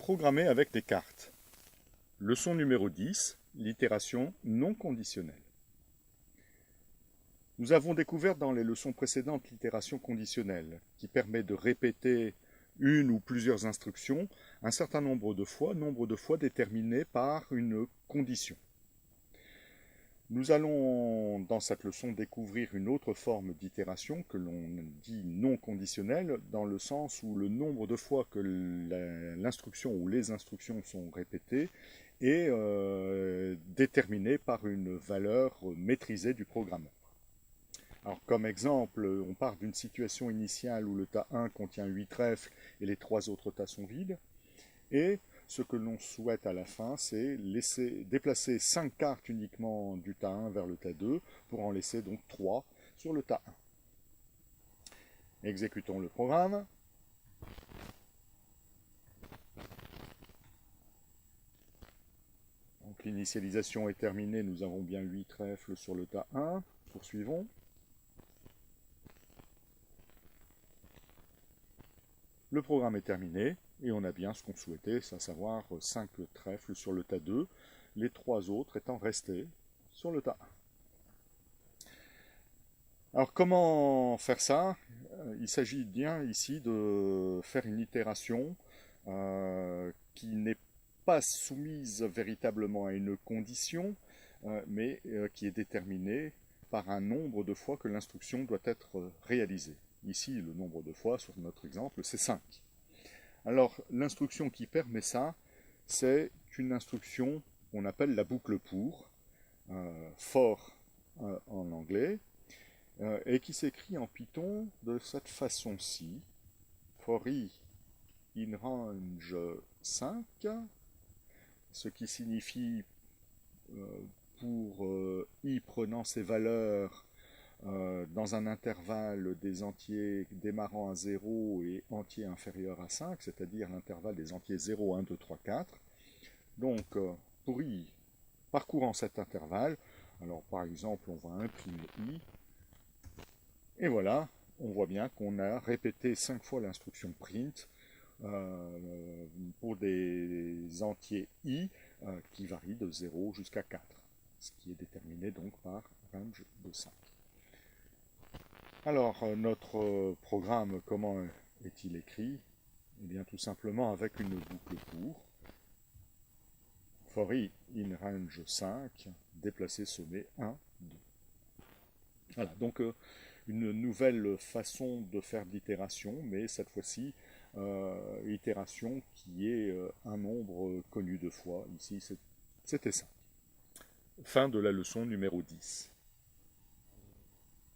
Programmer avec des cartes. Leçon numéro 10, l'itération non conditionnelle. Nous avons découvert dans les leçons précédentes l'itération conditionnelle, qui permet de répéter une ou plusieurs instructions un certain nombre de fois déterminé par une condition. Nous allons, dans cette leçon, découvrir une autre forme d'itération que l'on dit non conditionnelle, dans le sens où le nombre de fois que l'instruction ou les instructions sont répétées est déterminé par une valeur maîtrisée du programmeur. Alors, comme exemple, on part d'une situation initiale où le tas 1 contient 8 trèfles et les 3 autres tas sont vides, et ce que l'on souhaite à la fin, c'est déplacer 5 cartes uniquement du tas 1 vers le tas 2 pour en laisser donc 3 sur le tas 1. Exécutons le programme. Donc l'initialisation est terminée, nous avons bien 8 trèfles sur le tas 1. Poursuivons. Le programme est terminé et on a bien ce qu'on souhaitait, à savoir 5 trèfles sur le tas 2, les 3 autres étant restés sur le tas 1. Alors comment faire ça? Il s'agit bien ici de faire une itération qui n'est pas soumise véritablement à une condition, mais qui est déterminée par un nombre de fois que l'instruction doit être réalisée. Ici, le nombre de fois, sur notre exemple, c'est 5. Alors, l'instruction qui permet ça, c'est une instruction qu'on appelle la boucle pour, for en anglais, et qui s'écrit en Python de cette façon-ci, for i in range 5, ce qui signifie pour i prenant ses valeurs dans un intervalle des entiers démarrant à 0 et entiers inférieurs à 5, c'est-à-dire l'intervalle des entiers 0, 1, 2, 3, 4. Donc, pour i, parcourant cet intervalle, alors par exemple, on va imprimer i, et voilà, on voit bien qu'on a répété 5 fois l'instruction print pour des entiers i qui varient de 0 jusqu'à 4, ce qui est déterminé donc par range de 5. Alors, notre programme, comment est-il écrit? Eh bien, tout simplement avec une boucle pour. For i in range 5, déplacer sommet 1, 2. Voilà, donc une nouvelle façon de faire de l'itération, mais cette fois-ci, itération qui est un nombre connu de fois. Ici, c'était ça. Fin de la leçon numéro 10.